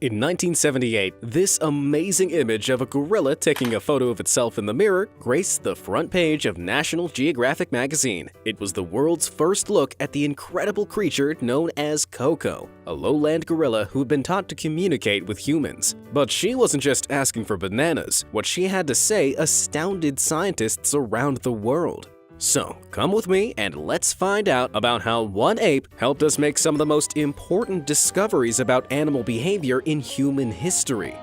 In 1978, this amazing image of a gorilla taking a photo of itself in the mirror graced the front page of National Geographic magazine. It was the world's first look at the incredible creature known as Koko, a lowland gorilla who had been taught to communicate with humans. But she wasn't just asking for bananas. What she had to say astounded scientists around the world. So, come with me and let's find out about how one ape helped us make some of the most important discoveries about animal behavior in human history.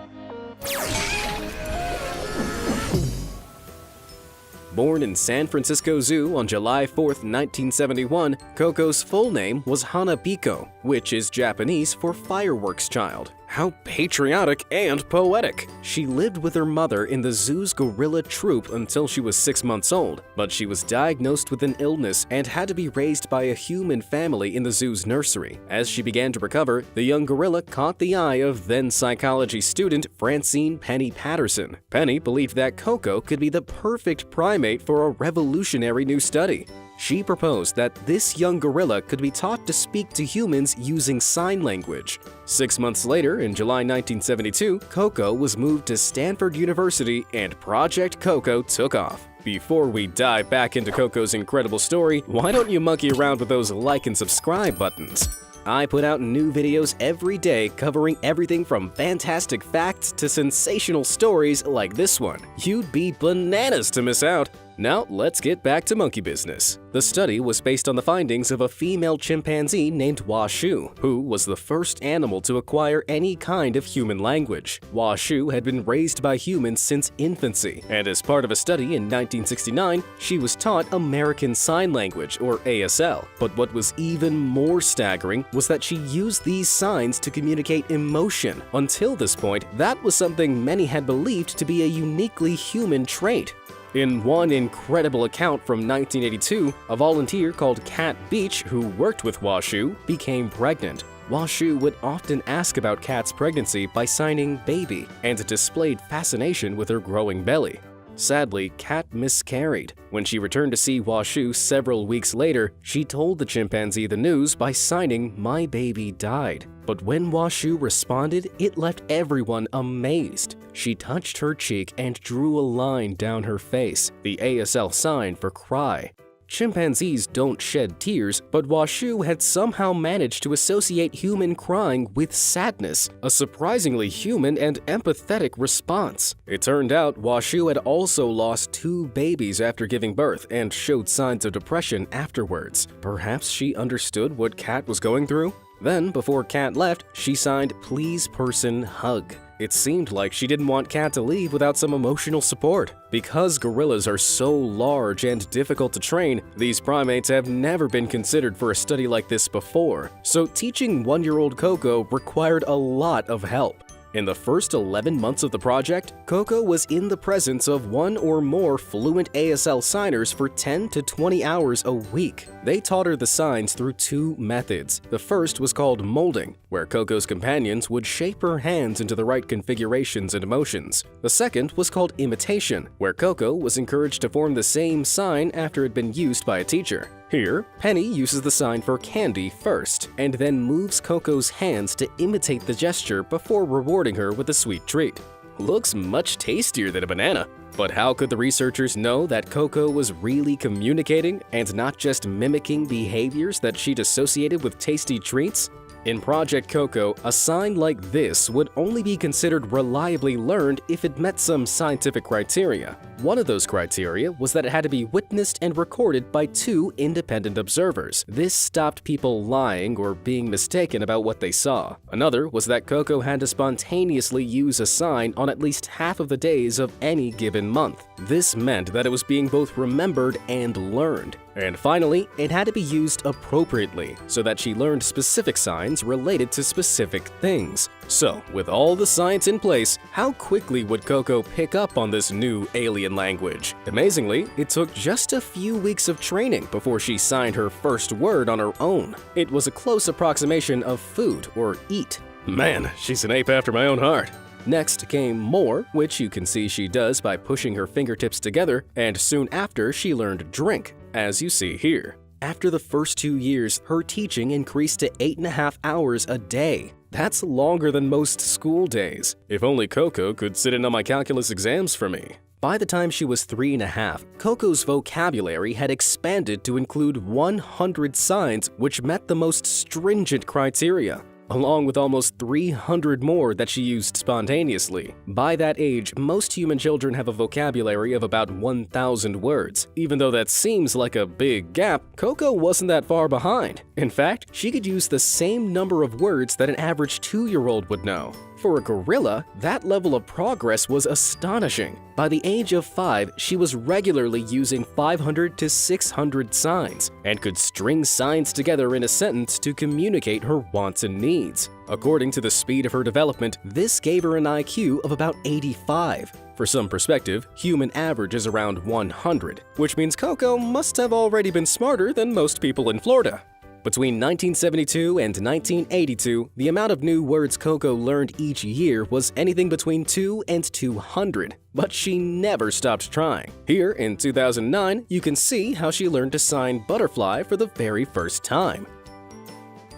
Born in San Francisco Zoo on July 4, 1971, Koko's full name was Hanabiko, which is Japanese for fireworks child. How patriotic and poetic! She lived with her mother in the zoo's gorilla troop until she was 6 months old, but she was diagnosed with an illness and had to be raised by a human family in the zoo's nursery. As she began to recover, the young gorilla caught the eye of then psychology student Francine Penny Patterson. Penny believed that Koko could be the perfect primate for a revolutionary new study. She proposed that this young gorilla could be taught to speak to humans using sign language. 6 months later, in July 1972, Koko was moved to Stanford University and Project Koko took off. Before we dive back into Koko's incredible story, why don't you monkey around with those like and subscribe buttons? I put out new videos every day covering everything from fantastic facts to sensational stories like this one. You'd be bananas to miss out. Now, let's get back to monkey business. The study was based on the findings of a female chimpanzee named Washu, who was the first animal to acquire any kind of human language. Washu had been raised by humans since infancy, and as part of a study in 1969, she was taught American Sign Language, or ASL. But what was even more staggering was that she used these signs to communicate emotion. Until this point, that was something many had believed to be a uniquely human trait. In one incredible account from 1982, a volunteer called Kat Beach, who worked with Washu, became pregnant. Washu would often ask about Kat's pregnancy by signing baby and displayed fascination with her growing belly. Sadly, Kat miscarried. When she returned to see Washu several weeks later, she told the chimpanzee the news by signing, "My baby died." But when Washu responded, it left everyone amazed. She touched her cheek and drew a line down her face, the ASL sign for cry. Chimpanzees don't shed tears, but Washu had somehow managed to associate human crying with sadness, a surprisingly human and empathetic response. It turned out Washu had also lost 2 babies after giving birth and showed signs of depression afterwards. Perhaps she understood what Kat was going through? Then, before Kat left, she signed "Please person hug." It seemed like she didn't want Kat to leave without some emotional support. Because gorillas are so large and difficult to train, these primates have never been considered for a study like this before, so teaching 1-year-old Koko required a lot of help. In the first 11 months of the project, Koko was in the presence of 1 or more fluent ASL signers for 10 to 20 hours a week. They taught her the signs through 2 methods. The first was called molding, where Koko's companions would shape her hands into the right configurations and motions. The second was called imitation, where Koko was encouraged to form the same sign after it had been used by a teacher. Here, Penny uses the sign for candy first, and then moves Koko's hands to imitate the gesture before rewarding her with a sweet treat. Looks much tastier than a banana. But how could the researchers know that Koko was really communicating and not just mimicking behaviors that she'd associated with tasty treats? In Project Koko, a sign like this would only be considered reliably learned if it met some scientific criteria. One of those criteria was that it had to be witnessed and recorded by 2 independent observers. This stopped people lying or being mistaken about what they saw. Another was that Koko had to spontaneously use a sign on at least half of the days of any given month. This meant that it was being both remembered and learned. And finally, it had to be used appropriately, so that she learned specific signs related to specific things. So, with all the science in place, how quickly would Koko pick up on this new alien language? Amazingly, it took just a few weeks of training before she signed her first word on her own. It was a close approximation of food or eat. Man, she's an ape after my own heart. Next came more, which you can see she does by pushing her fingertips together, and soon after she learned drink, as you see here. After the first 2 years, her teaching increased to 8.5 hours a day. That's longer than most school days. If only Koko could sit in on my calculus exams for me. By the time she was 3.5, Koko's vocabulary had expanded to include 100 signs which met the most stringent criteria, along with almost 300 more that she used spontaneously. By that age, most human children have a vocabulary of about 1,000 words. Even though that seems like a big gap, Koko wasn't that far behind. In fact, she could use the same number of words that an average 2-year-old would know. For a gorilla, that level of progress was astonishing. By the age of 5, she was regularly using 500 to 600 signs and could string signs together in a sentence to communicate her wants and needs. According to the speed of her development, this gave her an IQ of about 85. For some perspective, human average is around 100, which means Koko must have already been smarter than most people in Florida. Between 1972 and 1982, the amount of new words Koko learned each year was anything between 2 and 200, but she never stopped trying. Here, in 2009, you can see how she learned to sign butterfly for the very first time.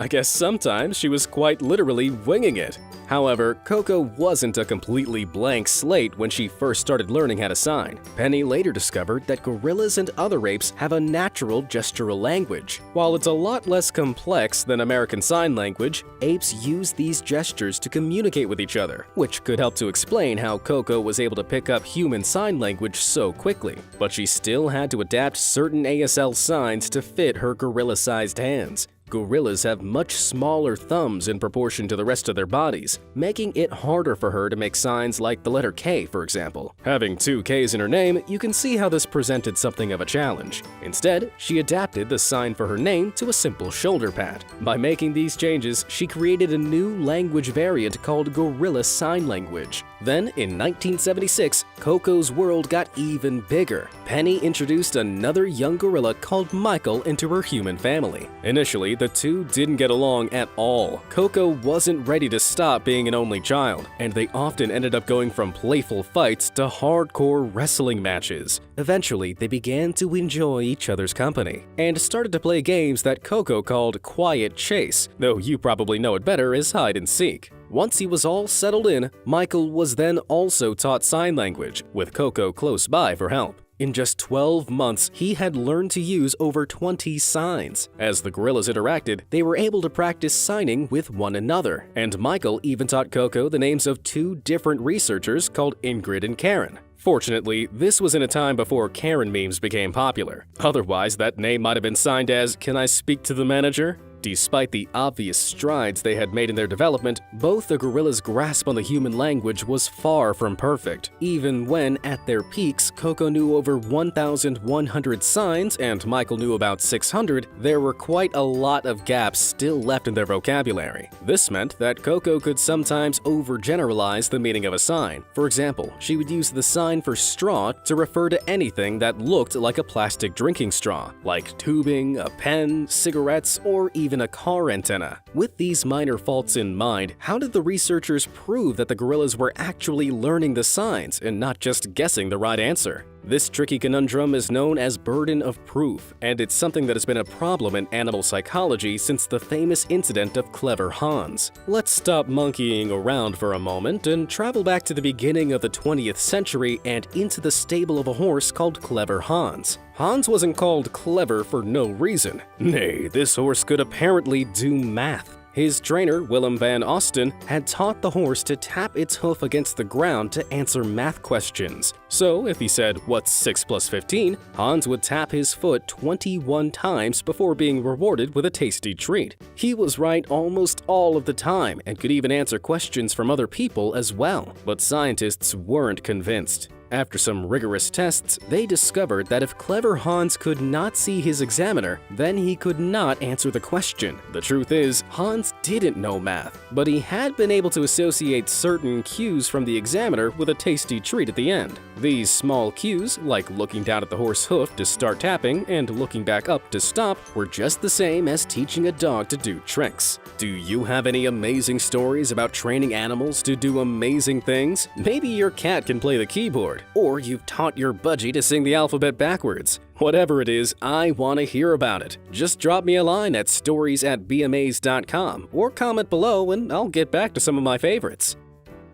I guess sometimes she was quite literally winging it. However, Koko wasn't a completely blank slate when she first started learning how to sign. Penny later discovered that gorillas and other apes have a natural gestural language. While it's a lot less complex than American Sign Language, apes use these gestures to communicate with each other, which could help to explain how Koko was able to pick up human sign language so quickly. But she still had to adapt certain ASL signs to fit her gorilla-sized hands. Gorillas have much smaller thumbs in proportion to the rest of their bodies, making it harder for her to make signs like the letter K, for example. Having 2 Ks in her name, you can see how this presented something of a challenge. Instead, she adapted the sign for her name to a simple shoulder pad. By making these changes, she created a new language variant called Gorilla Sign Language. Then, in 1976, Koko's world got even bigger. Penny introduced another young gorilla called Michael into her human family. Initially, the two didn't get along at all. Koko wasn't ready to stop being an only child, and they often ended up going from playful fights to hardcore wrestling matches. Eventually, they began to enjoy each other's company, and started to play games that Koko called Quiet Chase, though you probably know it better as hide and seek. Once he was all settled in, Michael was then also taught sign language, with Koko close by for help. In just 12 months, he had learned to use over 20 signs. As the gorillas interacted, they were able to practice signing with one another, and Michael even taught Koko the names of 2 different researchers called Ingrid and Karen. Fortunately, this was in a time before Karen memes became popular. Otherwise, that name might have been signed as, "Can I speak to the manager?" Despite the obvious strides they had made in their development, both the gorillas' grasp on the human language was far from perfect. Even when, at their peaks, Koko knew over 1,100 signs and Michael knew about 600, there were quite a lot of gaps still left in their vocabulary. This meant that Koko could sometimes overgeneralize the meaning of a sign. For example, she would use the sign for straw to refer to anything that looked like a plastic drinking straw, like tubing, a pen, cigarettes, or even a car antenna. With these minor faults in mind, how did the researchers prove that the gorillas were actually learning the signs and not just guessing the right answer? This tricky conundrum is known as burden of proof, and it's something that has been a problem in animal psychology since the famous incident of Clever Hans. Let's stop monkeying around for a moment and travel back to the beginning of the 20th century and into the stable of a horse called Clever Hans. Hans wasn't called clever for no reason. Nay, this horse could apparently do math. His trainer, Willem van Osten, had taught the horse to tap its hoof against the ground to answer math questions. So, if he said, "What's 6 plus 15?" Hans would tap his foot 21 times before being rewarded with a tasty treat. He was right almost all of the time and could even answer questions from other people as well, but scientists weren't convinced. After some rigorous tests, they discovered that if Clever Hans could not see his examiner, then he could not answer the question. The truth is, Hans didn't know math, but he had been able to associate certain cues from the examiner with a tasty treat at the end. These small cues, like looking down at the horse hoof to start tapping and looking back up to stop, were just the same as teaching a dog to do tricks. Do you have any amazing stories about training animals to do amazing things? Maybe your cat can play the keyboard. keyboard, or you've taught your budgie to sing the alphabet backwards. Whatever it is, I want to hear about it. Just drop me a line at stories@beamazed.com or comment below and I'll get back to some of my favorites.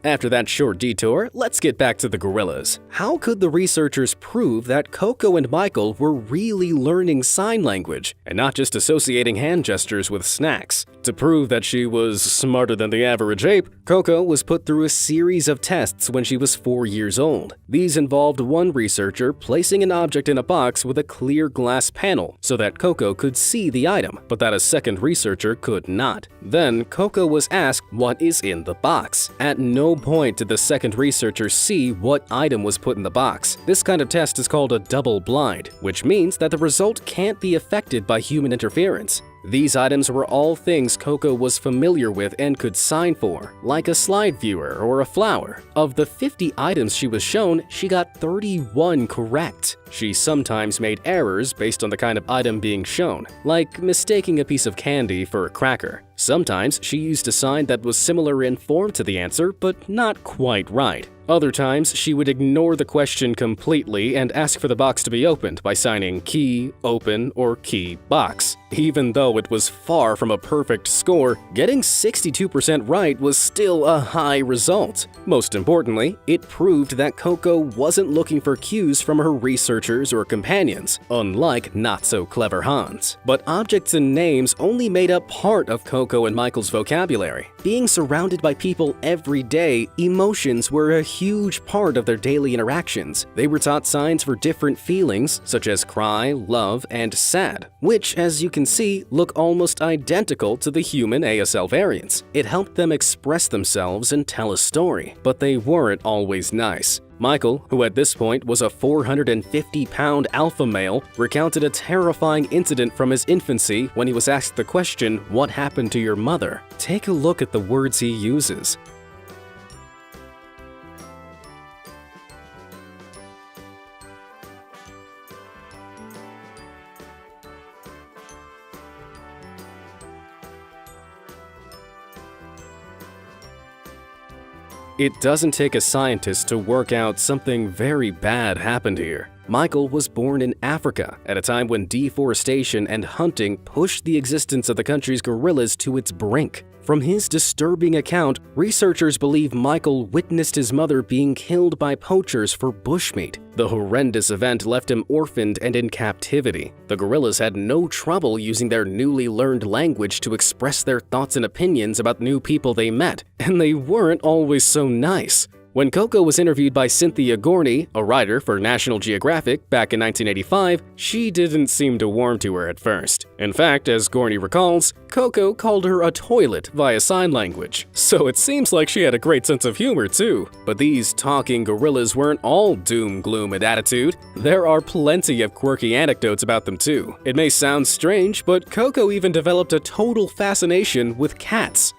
After that short detour, let's get back to the gorillas. How could the researchers prove that Koko and Michael were really learning sign language and not just associating hand gestures with snacks? To prove that she was smarter than the average ape, Koko was put through a series of tests when she was 4 years old. These involved one researcher placing an object in a box with a clear glass panel so that Koko could see the item, but that a second researcher could not. Then Koko was asked what is in the box. At no point did the second researcher see what item was put in the box. This kind of test is called a double blind, which means that the result can't be affected by human interference. These items were all things Koko was familiar with and could sign for, like a slide viewer or a flower. Of the 50 items she was shown, she got 31 correct. She sometimes made errors based on the kind of item being shown, like mistaking a piece of candy for a cracker. Sometimes she used a sign that was similar in form to the answer, but not quite right. Other times, she would ignore the question completely and ask for the box to be opened by signing key, open, or key, box. Even though it was far from a perfect score, getting 62% right was still a high result. Most importantly, it proved that Koko wasn't looking for cues from her researchers or companions, unlike not-so-clever Hans. But objects and names only made up part of Koko and Michael's vocabulary. Being surrounded by people every day, emotions were a huge part of their daily interactions. They were taught signs for different feelings, such as cry, love, and sad, which, as you can see, look almost identical to the human ASL variants. It helped them express themselves and tell a story, but they weren't always nice. Michael, who at this point was a 450-pound alpha male, recounted a terrifying incident from his infancy when he was asked the question, "What happened to your mother?" Take a look at the words he uses. It doesn't take a scientist to work out something very bad happened here. Michael was born in Africa at a time when deforestation and hunting pushed the existence of the country's gorillas to its brink. From his disturbing account, researchers believe Michael witnessed his mother being killed by poachers for bushmeat. The horrendous event left him orphaned and in captivity. The gorillas had no trouble using their newly learned language to express their thoughts and opinions about new people they met, and they weren't always so nice. When Koko was interviewed by Cynthia Gorney, a writer for National Geographic, back in 1985, she didn't seem to warm to her at first. In fact, as Gorney recalls, Koko called her a toilet via sign language. So it seems like she had a great sense of humor too. But these talking gorillas weren't all doom, gloom, and attitude. There are plenty of quirky anecdotes about them too. It may sound strange, but Koko even developed a total fascination with cats.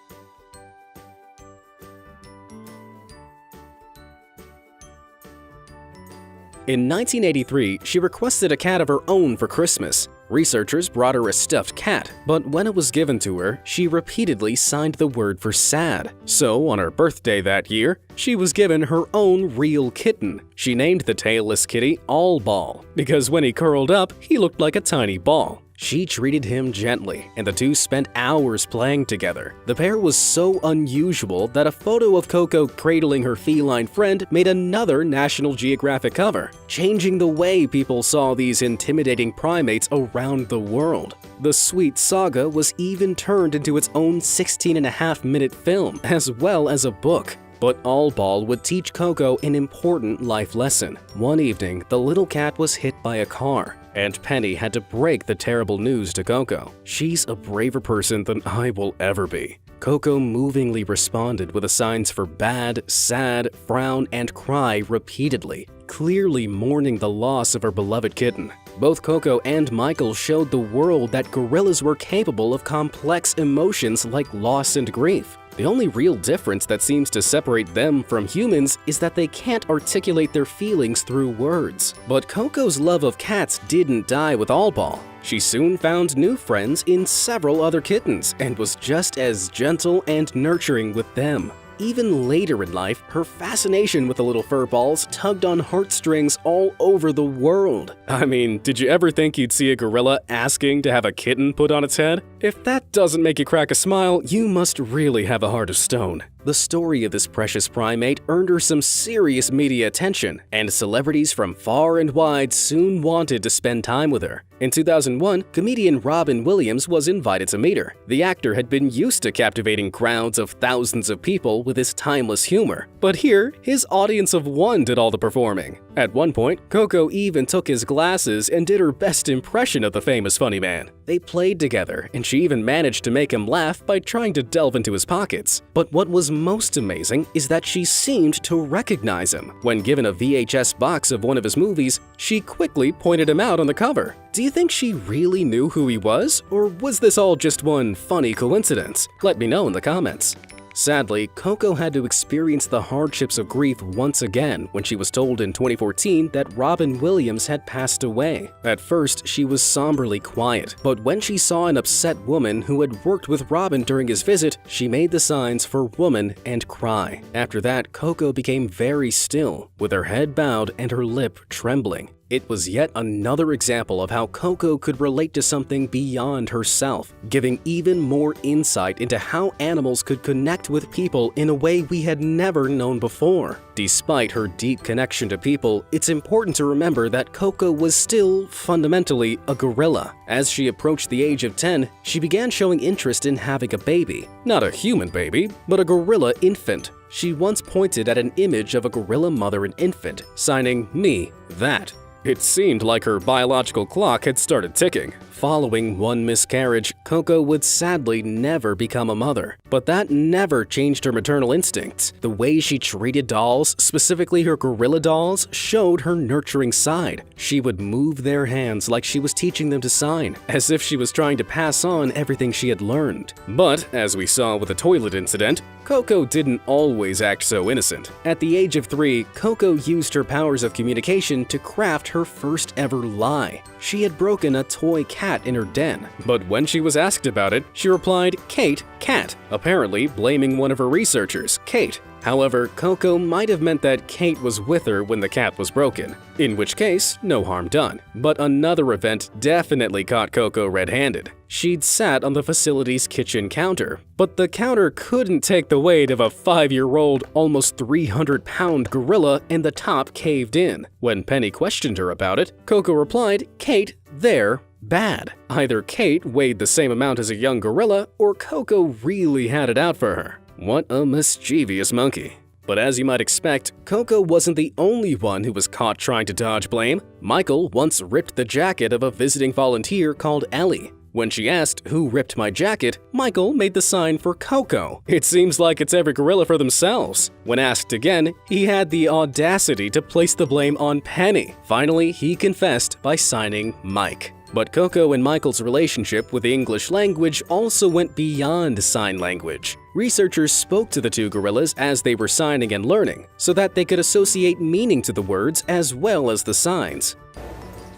In 1983, she requested a cat of her own for Christmas. Researchers brought her a stuffed cat, but when it was given to her, she repeatedly signed the word for sad. So, on her birthday that year, she was given her own real kitten. She named the tailless kitty All Ball, because when he curled up, he looked like a tiny ball. She treated him gently, and the two spent hours playing together. The pair was so unusual that a photo of Koko cradling her feline friend made another National Geographic cover, changing the way people saw these intimidating primates around the world. The sweet saga was even turned into its own 16.5-minute film, as well as a book. But All Ball would teach Koko an important life lesson. One evening, the little cat was hit by a car, and Penny had to break the terrible news to Koko. "She's a braver person than I will ever be." Koko movingly responded with the signs for bad, sad, frown, and cry repeatedly, clearly mourning the loss of her beloved kitten. Both Koko and Michael showed the world that gorillas were capable of complex emotions like loss and grief. The only real difference that seems to separate them from humans is that they can't articulate their feelings through words. But Koko's love of cats didn't die with All Ball. She soon found new friends in several other kittens and was just as gentle and nurturing with them. even later in life, her fascination with the little fur balls tugged on heartstrings all over the world. I mean, did you ever think you'd see a gorilla asking to have a kitten put on its head? If that doesn't make you crack a smile, you must really have a heart of stone. The story of this precious primate earned her some serious media attention, and celebrities from far and wide soon wanted to spend time with her. In 2001, comedian Robin Williams was invited to meet her. The actor had been used to captivating crowds of thousands of people with his timeless humor, but here, his audience of one did all the performing. At one point, Koko even took his glasses and did her best impression of the famous funny man. They played together, and she even managed to make him laugh by trying to delve into his pockets. But what was most amazing is that she seemed to recognize him. When given a VHS box of one of his movies, she quickly pointed him out on the cover. Do you think she really knew who he was, or was this all just one funny coincidence? Let me know in the comments. Sadly, Koko had to experience the hardships of grief once again when she was told in 2014 that Robin Williams had passed away. At first, she was somberly quiet, but when she saw an upset woman who had worked with Robin during his visit, she made the signs for woman and cry. After that, Koko became very still, with her head bowed and her lip trembling. It was yet another example of how Koko could relate to something beyond herself, giving even more insight into how animals could connect with people in a way we had never known before. Despite her deep connection to people, it's important to remember that Koko was still, fundamentally, a gorilla. As she approached the age of 10, she began showing interest in having a baby. Not a human baby, but a gorilla infant. She once pointed at an image of a gorilla mother and infant, signing, "Me, that." It seemed like her biological clock had started ticking. Following one miscarriage, Koko would sadly never become a mother. But that never changed her maternal instincts. The way she treated dolls, specifically her gorilla dolls, showed her nurturing side. She would move their hands like she was teaching them to sign, as if she was trying to pass on everything she had learned. But, as we saw with the toilet incident, Koko didn't always act so innocent. At the age of 3, Koko used her powers of communication to craft her first ever lie. She had broken a toy cat in her den, but when she was asked about it, she replied, "Kate, cat," apparently blaming one of her researchers, Kate. However, Koko might have meant that Kate was with her when the cat was broken, in which case, no harm done. But another event definitely caught Koko red-handed. She'd sat on the facility's kitchen counter, but the counter couldn't take the weight of a 5-year-old, almost 300-pound gorilla, and the top caved in. When Penny questioned her about it, Koko replied, "Kate, they're bad." Either Kate weighed the same amount as a young gorilla, or Koko really had it out for her. What a mischievous monkey. But as you might expect, Koko wasn't the only one who was caught trying to dodge blame. Michael once ripped the jacket of a visiting volunteer called Ellie. When she asked who ripped my jacket, Michael made the sign for Koko. It seems like it's every gorilla for themselves. When asked again, he had the audacity to place the blame on Penny. Finally, he confessed by signing Mike. But Koko and Michael's relationship with the English language also went beyond sign language. Researchers spoke to the two gorillas as they were signing and learning, so that they could associate meaning to the words as well as the signs.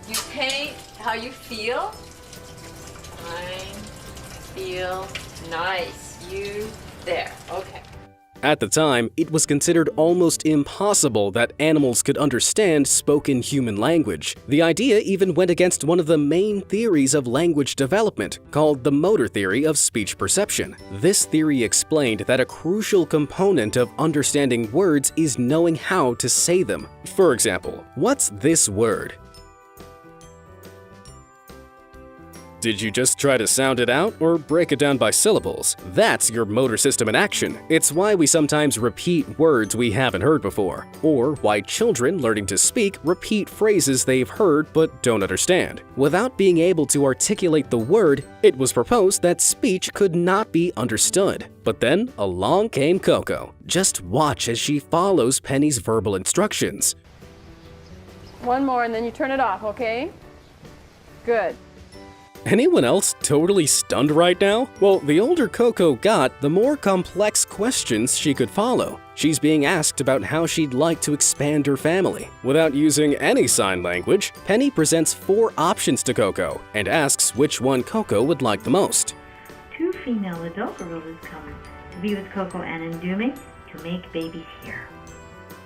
You paint how you feel? I feel nice. You there. Okay. At the time, it was considered almost impossible that animals could understand spoken human language. The idea even went against one of the main theories of language development, called the motor theory of speech perception. This theory explained that a crucial component of understanding words is knowing how to say them. For example, what's this word? Did you just try to sound it out or break it down by syllables? That's your motor system in action. It's why we sometimes repeat words we haven't heard before, or why children learning to speak repeat phrases they've heard but don't understand. Without being able to articulate the word, it was proposed that speech could not be understood. But then along came Koko. Just watch as she follows Penny's verbal instructions. One more and then you turn it off, okay? Good. Anyone else totally stunned right now? Well, the older Koko got, the more complex questions she could follow. She's being asked about how she'd like to expand her family. Without using any sign language, Penny presents 4 options to Koko and asks which one Koko would like the most. 2 female adult gorillas come to be with Koko and Ndume. to make babies here.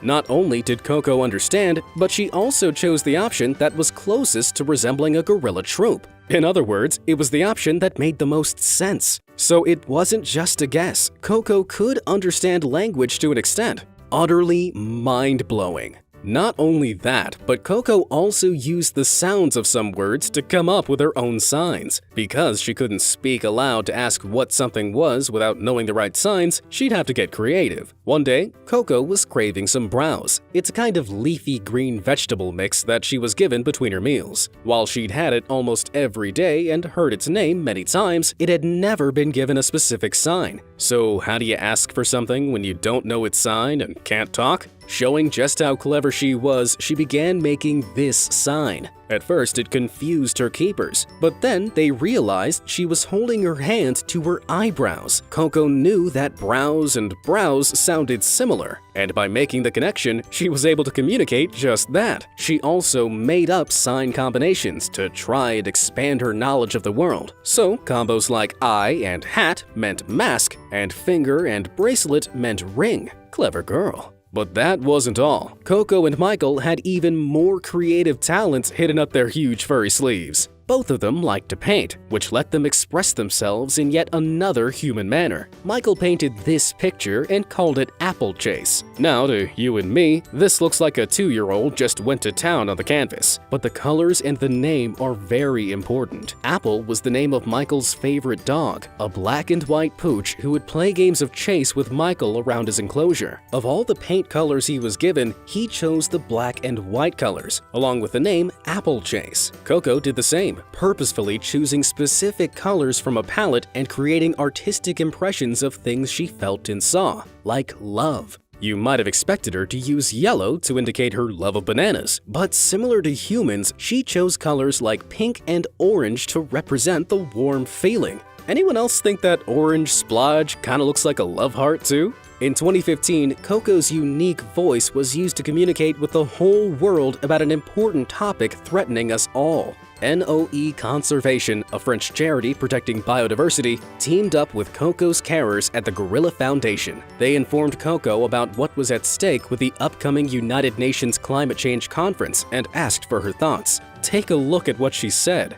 Not only did Koko understand, but she also chose the option that was closest to resembling a gorilla troop. In other words, it was the option that made the most sense. So it wasn't just a guess. Koko could understand language to an extent. Utterly mind-blowing. Not only that, but Koko also used the sounds of some words to come up with her own signs. Because she couldn't speak aloud to ask what something was without knowing the right signs, she'd have to get creative. One day, Koko was craving some browse. It's a kind of leafy green vegetable mix that she was given between her meals. While she'd had it almost every day and heard its name many times, it had never been given a specific sign. So how do you ask for something when you don't know its sign and can't talk? Showing just how clever she was, she began making this sign. At first, it confused her keepers, but then they realized she was holding her hand to her eyebrows. Koko knew that brows and brows sounded similar, and by making the connection, she was able to communicate just that. She also made up sign combinations to try and expand her knowledge of the world. So, combos like eye and hat meant mask, and finger and bracelet meant ring. Clever girl. But that wasn't all. Koko and Michael had even more creative talents hidden up their huge furry sleeves. Both of them liked to paint, which let them express themselves in yet another human manner. Michael painted this picture and called it Apple Chase. Now, to you and me, this looks like a 2-year-old just went to town on the canvas. But the colors and the name are very important. Apple was the name of Michael's favorite dog, a black and white pooch who would play games of chase with Michael around his enclosure. Of all the paint colors he was given, he chose the black and white colors, along with the name Apple Chase. Koko did the same, purposefully choosing specific colors from a palette and creating artistic impressions of things she felt and saw, like love. You might have expected her to use yellow to indicate her love of bananas, but similar to humans, she chose colors like pink and orange to represent the warm feeling. Anyone else think that orange splodge kinda looks like a love heart too? In 2015, Koko's unique voice was used to communicate with the whole world about an important topic threatening us all. NOE Conservation, a French charity protecting biodiversity, teamed up with Koko's carers at the Gorilla Foundation. They informed Koko about what was at stake with the upcoming United Nations Climate Change Conference and asked for her thoughts. Take a look at what she said.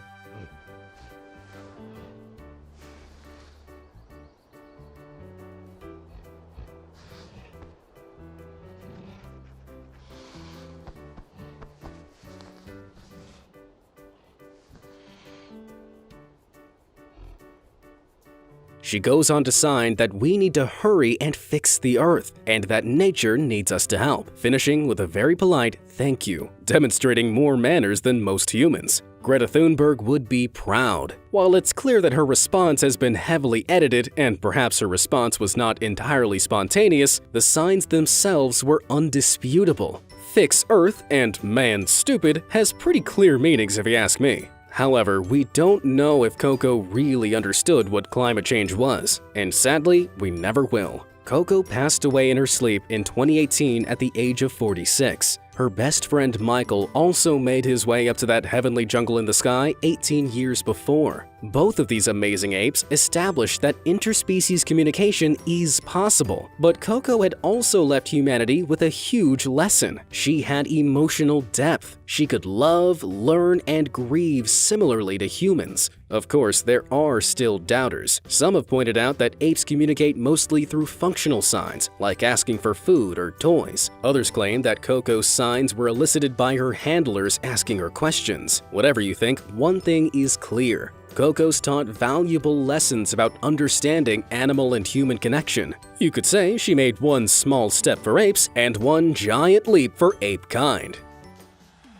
She goes on to sign that we need to hurry and fix the Earth, and that nature needs us to help, finishing with a very polite thank you, demonstrating more manners than most humans. Greta Thunberg would be proud. While it's clear that her response has been heavily edited, and perhaps her response was not entirely spontaneous, the signs themselves were undisputable. Fix Earth and man stupid has pretty clear meanings if you ask me. However, we don't know if Koko really understood what climate change was, and sadly, we never will. Koko passed away in her sleep in 2018 at the age of 46. Her best friend Michael also made his way up to that heavenly jungle in the sky 18 years before. Both of these amazing apes established that interspecies communication is possible, but Koko had also left humanity with a huge lesson. She had emotional depth. She could love, learn, and grieve similarly to humans. Of course, there are still doubters. Some have pointed out that apes communicate mostly through functional signs, like asking for food or toys. Others claim that Koko's signs were elicited by her handlers asking her questions. Whatever you think, one thing is clear. Koko's taught valuable lessons about understanding animal and human connection. You could say she made one small step for apes and one giant leap for ape kind.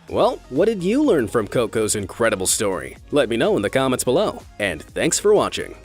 Well, what did you learn from Koko's incredible story? Let me know in the comments below, and thanks for watching.